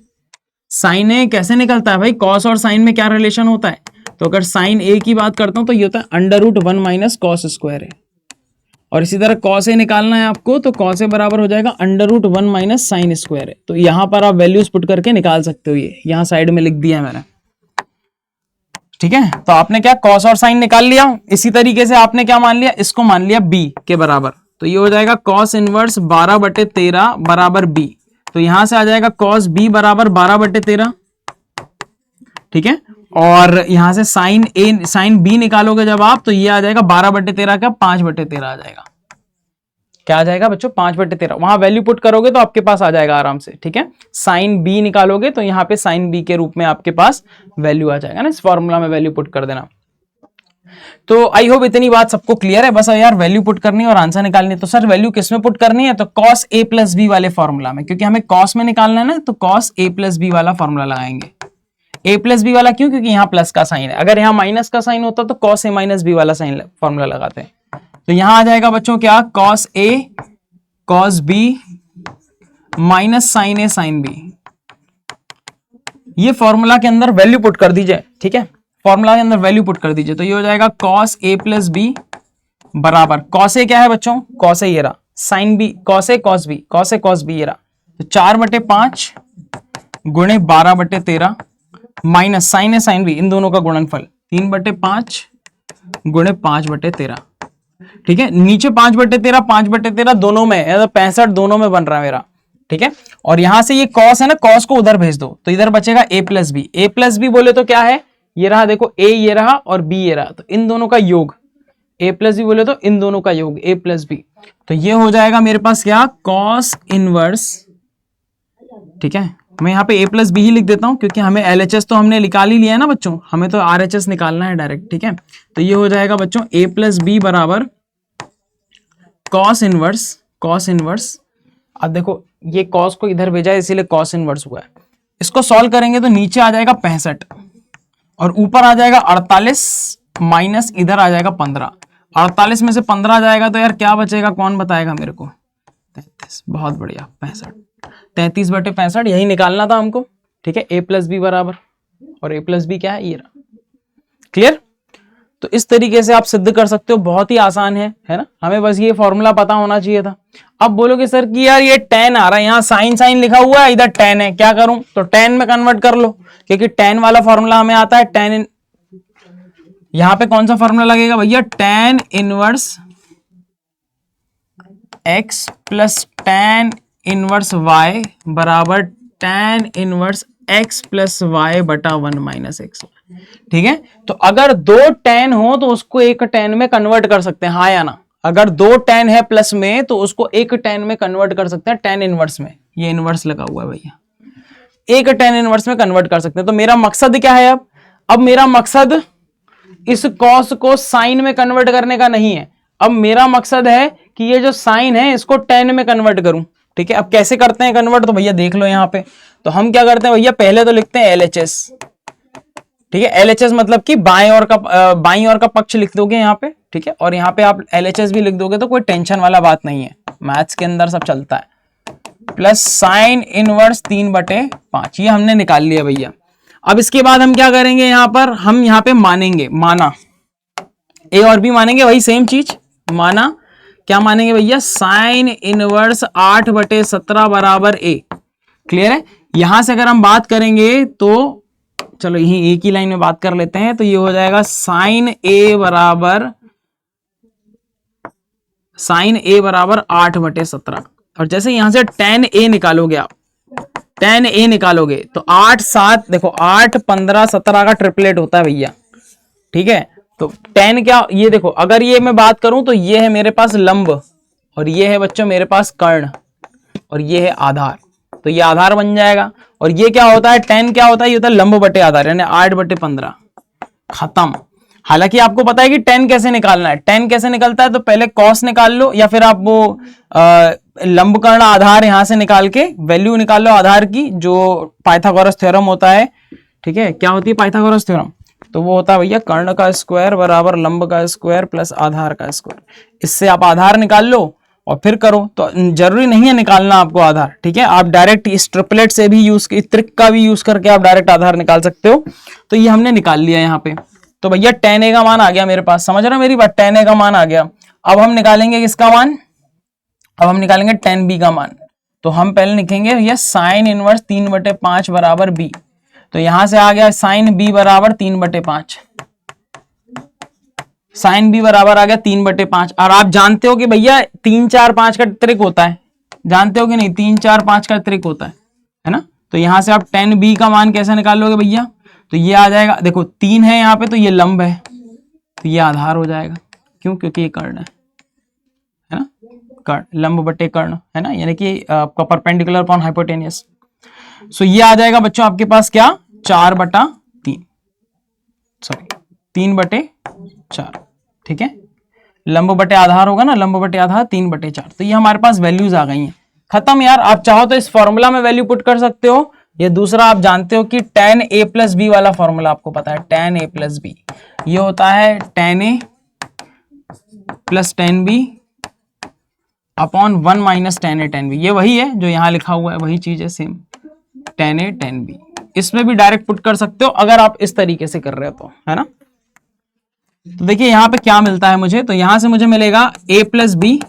sin a कैसे निकलता है भाई, cos और sin में क्या रिलेशन होता है। तो अगर sin a की बात करता हूं तो ये होता है √1 माइनस cos स्क्वायर है। और इसी तरह cos a निकालना है आपको, तो cos a बराबर हो जाएगा √1 माइनस साइन स्क्वायर है। तो यहां पर आप वैल्यूज पुट करके निकाल सकते हो, ये यहां साइड में लिख दिया है मैंने, ठीक है। तो आपने क्या cos और sin निकाल लिया। इसी तरीके से आपने क्या मान लिया, इसको मान लिया b के बराबर। तो ये हो जाएगा cos इनवर्स 12/13 बराबर b। तो यहां से आ जाएगा cos b बराबर 12/13, ठीक है। और यहां से साइन b निकालोगे जब आप, तो ये आ जाएगा 12/13 का 5/13 आ जाएगा। क्या आ जाएगा बच्चों, 5/13। वहां वैल्यू पुट करोगे तो आपके पास आ जाएगा आराम से, ठीक है। साइन b निकालोगे तो यहाँ पे साइन b के रूप में आपके पास वैल्यू आ जाएगा ना, इस फॉर्मूला में वैल्यू पुट कर देना। तो आई होप इतनी बात सबको क्लियर है। बस यार वैल्यू पुट करनी और आंसर निकालनी है। तो सर वैल्यू किस में पुट करनी है, तो cos a प्लस b वाले फॉर्मूला में, क्योंकि हमें cos में निकालना है ना, तो cos a प्लस b वाला फॉर्मूला लगाएंगे। a प्लस बी वाला क्यों, क्योंकि यहाँ प्लस का साइन है। अगर यहाँ माइनस का साइन होता तो cos a माइनस बी वाला साइन फॉर्मूला लगाते हैं। तो यहाँ आ जाएगा बच्चों क्या, cos a cos b minus sine a sine b। ये फॉर्मूला के अंदर वैल्यू पुट कर दीजिए, ठीक है। फॉर्मूला के अंदर वैल्यू पुट कर दीजिए, तो ये हो जाएगा cos a प्लस b बराबर, cos a क्या है बच्चों, cos a ये रहा, sign b cos a cos b ये रहा। तो 4/5 गुणे 12/13 माइनस साइन ए साइन बी, इन दोनों का गुणनफल 3/5 गुणे 5/13, ठीक है। नीचे 5/13 दोनों में, 65 दोनों में बन रहा है मेरा, ठीक है। और यहां से ये cos है ना, cos को उधर भेज दो तो इधर बचेगा a प्लस बी बोले तो क्या है, ये रहा देखो, a ये रहा और b ये रहा, तो इन दोनों का योग, a प्लस बी बोले तो इन दोनों का योग a प्लस बी। तो ये हो जाएगा मेरे पास क्या, cos इनवर्स, ठीक है। मैं यहाँ पे a प्लस बी ही लिख देता हूं, क्योंकि हमें LHS तो हमने निकाल ही लिया है ना बच्चों, हमें तो RHS निकालना है डायरेक्ट, ठीक है। तो ये हो जाएगा बच्चों a प्लस बी बराबर cos इनवर्स। अब देखो ये cos को इधर भेजा है इसीलिए cos इनवर्स हुआ है। इसको सॉल्व करेंगे तो नीचे आ जाएगा 65 और ऊपर आ जाएगा 48 माइनस इधर आ जाएगा 15। 48 में से 15 आ जाएगा तो यार क्या बचेगा, कौन बताएगा मेरे को, 33। बहुत बढ़िया, 65, 33/65 यही निकालना था हमको, ठीक है। a प्लस बी बराबर, और a प्लस बी क्या है, ये रहा, क्लियर। तो इस तरीके से आप सिद्ध कर सकते हो, बहुत ही आसान है ना। हमें बस ये फॉर्मूला पता होना चाहिए था। अब बोलोगे सर कि यार ये tan आ रहा है, यहाँ साइन लिखा हुआ है, इधर tan है, क्या करूं, तो tan में कन्वर्ट कर लो, क्योंकि tan वाला फॉर्मूला हमें आता है। tan यहां पे कौन सा फॉर्मूला लगेगा भैया, tan inverse x plus tan inverse y बराबर tan inverse x plus y बटा 1 माइनस एक्स, ठीक है। तो अगर 2 tan हो तो उसको एक tan में कन्वर्ट कर सकते हैं, हाँ या ना। अगर 2 tan है प्लस में तो उसको एक tan में कन्वर्ट कर सकते हैं, tan इनवर्स में। ये इनवर्स लगा हुआ है भैया, ए के टेन इनवर्स में कन्वर्ट कर सकते हैं। तो मेरा मकसद क्या है अब मेरा मकसद इस कॉस को साइन में कन्वर्ट करने का नहीं है, अब मेरा मकसद है कि ये जो साइन है इसको टेन में कन्वर्ट करूं। ठीक है, अब कैसे करते हैं कन्वर्ट, तो भैया देख लो यहां पे। तो हम क्या करते हैं भैया, पहले तो लिखते हैं LHS। ठीक है, LHS मतलब कि बाएं ओर का पक्ष लिख दोगे यहाँ पे। ठीक है, और यहाँ पे आप LHS भी लिख दोगे तो कोई टेंशन वाला बात नहीं है, मैथ्स के अंदर सब चलता है। प्लस साइन इनवर्स 3/5 ये हमने निकाल लिया भैया। अब इसके बाद हम क्या करेंगे, यहां पर हम यहाँ पे मानेंगे, माना ए और बी मानेंगे, वही सेम चीज माना। क्या मानेंगे भैया, साइन इनवर्स 8/17 बराबर ए। क्लियर है। यहां से अगर हम बात करेंगे तो चलो यही एक ही लाइन में बात कर लेते हैं, तो ये हो जाएगा साइन ए बराबर 8/17। और जैसे यहां से tan a निकालोगे आप, tan a निकालोगे तो 8 7 देखो 8 15 17 का ट्रिपलेट होता है भैया। ठीक है, तो tan क्या, ये देखो अगर ये मैं बात करूं तो ये है मेरे पास लंब, और ये है बच्चों मेरे पास कर्ण, और ये है आधार, तो ये आधार बन जाएगा। और ये क्या होता है, tan क्या होता है, ये होता है लंब बटे आधार, यानी 8/15 खत्म। हालांकि आपको पता है कि tan कैसे निकालना है, tan कैसे निकलता है, तो पहले cos निकाल लो, या फिर आप वो लंब कर्ण आधार यहां से निकाल के वैल्यू निकाल लो आधार की, जो पाइथागोरस थ्योरम होता है। ठीक है, क्या होती है पाइथागोरस थ्योरम, तो वो होता है भैया कर्ण का स्क्वायर बराबर लंब का स्क्वायर प्लस आधार का स्क्वायर। इससे आप आधार निकाल लो और फिर करो, तो जरूरी नहीं है निकालना आपको आधार। ठीक है, आप डायरेक्ट इस ट्रिपलेट से भी यूज, त्रिक का भी यूज करके आप डायरेक्ट आधार निकाल सकते हो। तो ये हमने निकाल लिया यहाँ पे। तो भैया tan a का मान आ गया मेरे पास, समझ रहे हो मेरी बात, tan a का मान आ गया। अब हम निकालेंगे किसका मान, अब हम निकालेंगे tan b का मान। तो हम पहले लिखेंगे भैया साइन इनवर्स 3/5 बराबर b। तो यहां से आ गया साइन b बराबर 3/5, साइन b बराबर आ गया 3/5। और आप जानते हो कि भैया 3 4 5 का त्रिक होता है, जानते हो कि नहीं, 3 4 5 का त्रिक होता है ना। तो यहां से आप tan b का मान कैसे निकालोगे भैया, तो ये आ जाएगा, देखो 3 है यहाँ पे, तो ये लंब है, तो ये आधार हो जाएगा। क्यों, क्योंकि ये कर्ण है ना, कर्ण लंब बटे कर्ण है ना, यानी कि आपका परपेंडिकुलर अपॉन हाइपोटेनियस। सो ये आ जाएगा बच्चों आपके पास क्या, 4/3, सॉरी 3/4। ठीक है, लंब बटे आधार होगा ना, लंब बटे आधार 3/4। तो ये हमारे पास वैल्यूज आ गई हैं, खत्म यार। आप चाहो तो इस फॉर्मूला में वैल्यू पुट कर सकते हो। ये दूसरा आप जानते हो कि tan a + b वाला फॉर्मूला आपको पता है, tan a + b ये होता है tan a + tan b upon 1 - tan a tan b। ये वही है जो यहाँ लिखा हुआ है, वही चीज है same, tan a tan b। इसमें भी डायरेक्ट पुट कर सकते हो अगर आप इस तरीके से कर रहे हो तो, है ना। तो देखिए यहाँ पे क्या मिलता है मुझे, तो यहां से मुझे मिलेगा a + b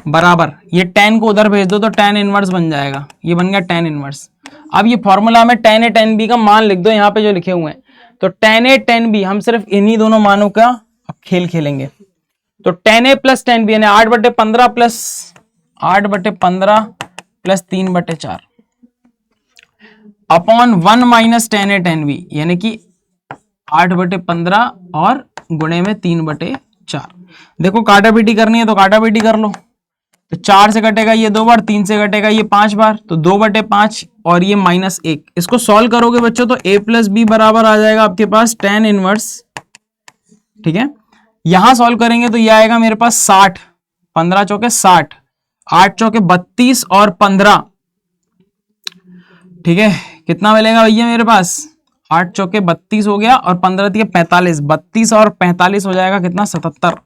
बराबर, ये tan को उधर भेज दो तो tan इनवर्स बन जाएगा, ये बन गया tan इनवर्स। अब ये फॉर्मूला में tan a tan b का मान लिख दो यहाँ पे जो लिखे हुए हैं। तो tan a tan b हम सिर्फ इन्हीं दोनों मानों का अब खेल खेलेंगे। तो tan a + tan b यानी 8/15 plus 8/15 plus 3/4 upon 1 - tan a tan b, यानी कि 8/15 और गुणे में 3/4। देखो काटा पीटी करनी है तो काटा पीटी कर लो, तो 4 से कटेगा ये 2 बार, 3 से कटेगा ये 5 बार, तो 2/5 और ये -1। इसको सॉल्व करोगे बच्चों तो a + b बराबर आ जाएगा आपके पास tan इनवर्स। ठीक है, यहां सॉल्व करेंगे तो ये आएगा मेरे पास 60, 15 चौके 60, 8 चौके 32 और 15। ठीक है, कितना मिलेगा भैया मेरे पास, 8 चौके 32 हो गया और 15 दिए 45, 32 और 45 हो जाएगा कितना, 77।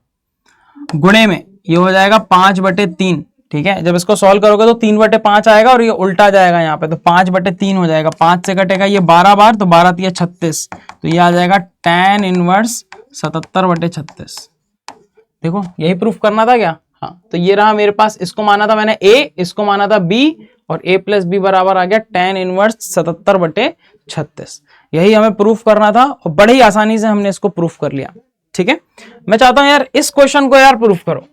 गुणे में ये हो जाएगा 5/3। ठीक है, जब इसको सॉल्व करोगे तो 3/5 आएगा और ये उल्टा जाएगा यहाँ पे, तो 5/3 हो जाएगा। 5 से कटेगा ये 12 बार, तो 12 × 36, तो ये आ जाएगा tan इनवर्स 77/36। देखो यही प्रूफ करना था क्या, हाँ। तो ये रहा मेरे पास, इसको माना था मैंने a, इसको माना था b, और a + b बराबर आ गया tan इनवर्स 77/36। यही हमें प्रूफ करना था और बड़ी आसानी से हमने इसको प्रूफ कर लिया। ठीक है, मैं चाहता हूं यार इस क्वेश्चन को यार प्रूफ करो।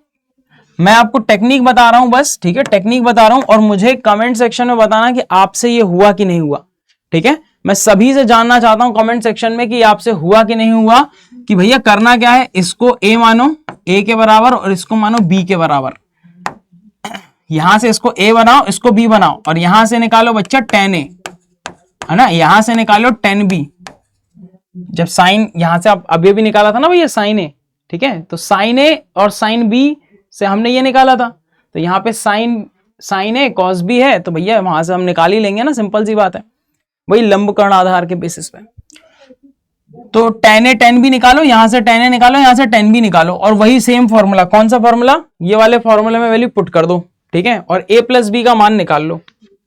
मैं आपको टेक्निक बता रहा हूं बस, ठीक है, टेक्निक बता रहा हूं, और मुझे कमेंट सेक्शन में बताना कि आपसे ये हुआ कि नहीं हुआ। ठीक है, मैं सभी से जानना चाहता हूं कमेंट सेक्शन में कि आपसे हुआ कि नहीं हुआ, कि भैया करना क्या है, इसको a मानो a के बराबर और इसको मानो b के बराबर। यहां से इसको a बनाओ, इसको b बनाओ, और यहां से निकालो बच्चा tan a। है ना, यहां से निकालो tan b, जब साइन यहां से आप अभी भी निकाला था ना भैया साइन ए, ठीक है, तो साइन ए और साइन बी से हमने ये निकाला था, तो यहाँ पे साइन ए कॉस बी है, तो भैया वहां से हम निकाल ही लेंगे ना, सिंपल सी बात है, वही लंबकर्ण आधार के बेसिस पे। तो tan ए tan बी निकालो, यहां से tan ए निकालो, यहां से tan बी निकालो, और वही सेम फॉर्मूला, कौन सा फॉर्मूला, ये वाले फॉर्मूले में वैल्यू पुट कर दो, ठीक है, और a प्लस बी का मान निकाल लो,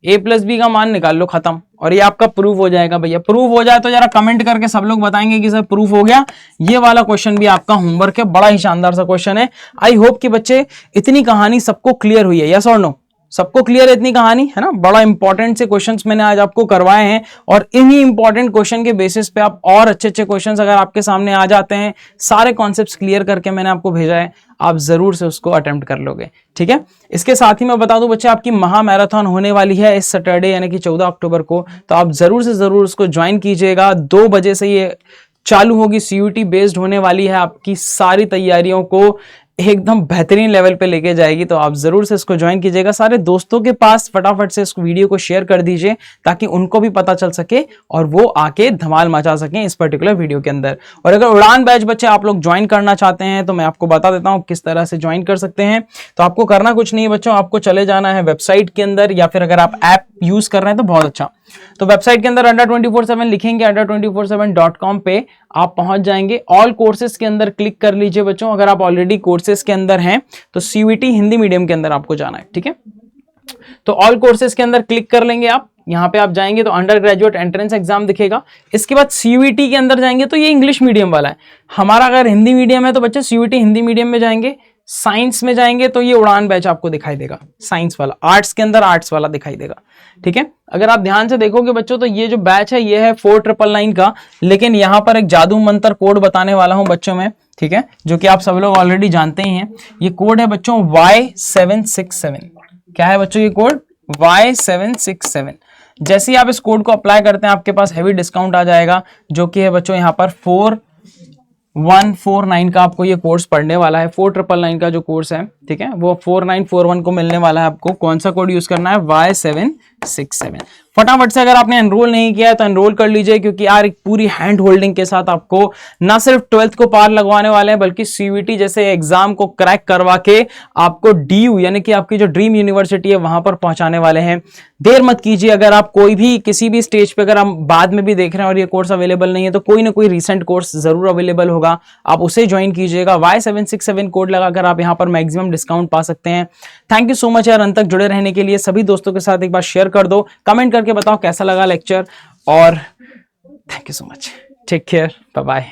a प्लस बी का मान निकाल लो, खत्म, और ये आपका प्रूफ हो जाएगा भैया। प्रूफ हो जाए तो जरा कमेंट करके सब लोग बताएंगे कि सर प्रूफ हो गया। ये वाला क्वेश्चन भी आपका होमवर्क है, बड़ा ही शानदार सा क्वेश्चन है। आई होप कि बच्चे इतनी कहानी सबको क्लियर हुई है, यस और नो, सबको क्लियर है इतनी कहानी, है ना। बड़ा इंपॉर्टेंट से क्वेश्चंस मैंने आज आपको करवाए हैं, और इन्हीं इंपॉर्टेंट क्वेश्चन के बेसिस पे आप और अच्छे अच्छे क्वेश्चंस अगर आपके सामने आ जाते हैं, सारे कॉन्सेप्ट्स क्लियर करके मैंने आपको भेजा है, आप जरूर से उसको अटेम्प्ट कर लोगे, ठीक है। इसके साथ ही मैं बता दूं बच्चे, आपकी महा मैराथन होने वाली है इस सैटरडे यानी कि 14 अक्टूबर को, तो आप जरूर से जरूर उसको ज्वाइन कीजिएगा। 2 बजे से ये चालू होगी, सीयूटी बेस्ड होने वाली है, आपकी सारी तैयारियों को एकदम बेहतरीन लेवल पे लेके जाएगी, तो आप जरूर से इसको ज्वाइन कीजिएगा। सारे दोस्तों के पास फटाफट से इस वीडियो को शेयर कर दीजिए, ताकि उनको भी पता चल सके और वो आके धमाल मचा सकें इस पर्टिकुलर वीडियो के अंदर। और अगर उड़ान बैच बच्चे आप लोग ज्वाइन करना चाहते हैं, तो मैं आपको बता देता हूं किस तरह से ज्वाइन कर सकते हैं। तो आपको करना कुछ नहीं है बच्चों, आपको चले जाना है वेबसाइट के अंदर, या फिर अगर आप ऐप यूज कर रहे हैं तो बहुत अच्छा, तो वेबसाइट के अंदर Under24/7 लिखेंगे, under247.com पे आप पहुंच जाएंगे। ऑल कोर्सेज के अंदर क्लिक कर लीजिए बच्चों, अगर आप ऑलरेडी कोर्सेज के अंदर हैं तो सीयूटी हिंदी मीडियम के अंदर आपको जाना है, ठीक है। तो ऑल कोर्सेज के अंदर क्लिक कर लेंगे आप, यहां पे आप जाएंगे तो अंडर ग्रेजुएट एंट्रेंस एग्जाम दिखेगा। इसके बाद सीयूटी के अंदर जाएंगे तो ये इंग्लिश मीडियम वाला है, हमारा अगर हिंदी मीडियम है तो बच्चे सीयूटी हिंदी मीडियम में जाएंगे। साइंस में जाएंगे तो ये उड़ान बैच आपको दिखाई देगा, साइंस वाला, आर्ट्स के अंदर आर्ट्स वाला दिखाई देगा, ठीक है। अगर आप ध्यान से देखोगे बच्चों तो ये जो बैच है ये है 4999 का, लेकिन यहां पर एक जादू मंत्र कोड बताने वाला हूं बच्चों में, ठीक है, जो कि आप सब लोग ऑलरेडी जानते ही हैं। ये कोड है बच्चों Y767, क्या है बच्चों ये कोड, Y767। जैसे ही आप इस कोड को अप्लाई करते हैं आपके पास हैवी डिस्काउंट आ जाएगा, जो कि है बच्चों यहाँ पर 4149 का आपको ये कोर्स पढ़ने वाला है। 4999 का जो कोर्स है, ठीक है, वो 4941 को मिलने वाला है आपको। कौन सा कोड यूज करना है, Y767। फटाफट से अगर आपने एनरोल नहीं किया है तो एनरोल कर लीजिए, क्योंकि यार एक पूरी हैंड होल्डिंग के साथ आपको ना सिर्फ 12th को पार लगवाने वाले हैं, बल्कि सीयूटी जैसे एग्जाम को क्रैक करवा के आपको डीयू यानी कि आपकी जो ड्रीम यूनिवर्सिटी है वहां पर पहुंचाने वाले हैं। देर मत कीजिए, अगर आप कोई भी किसी भी स्टेज पे अगर हम बाद में भी देख रहे हैं और ये कोर्स अवेलेबल नहीं है, तो कोई ना कोई रिसेंट कोर्स जरूर अवेलेबल होगा, आप उसे ज्वाइन कीजिएगा। Y767 कोड लगाकर आप यहाँ पर मैक्सिमम डिस्काउंट पा सकते हैं। थैंक यू सो मच यार अंत तक जुड़े रहने के लिए। सभी दोस्तों के साथ एक बार शेयर कर दो, कमेंट करके बताओ कैसा लगा लेक्चर, और thank you so much, take care, bye bye.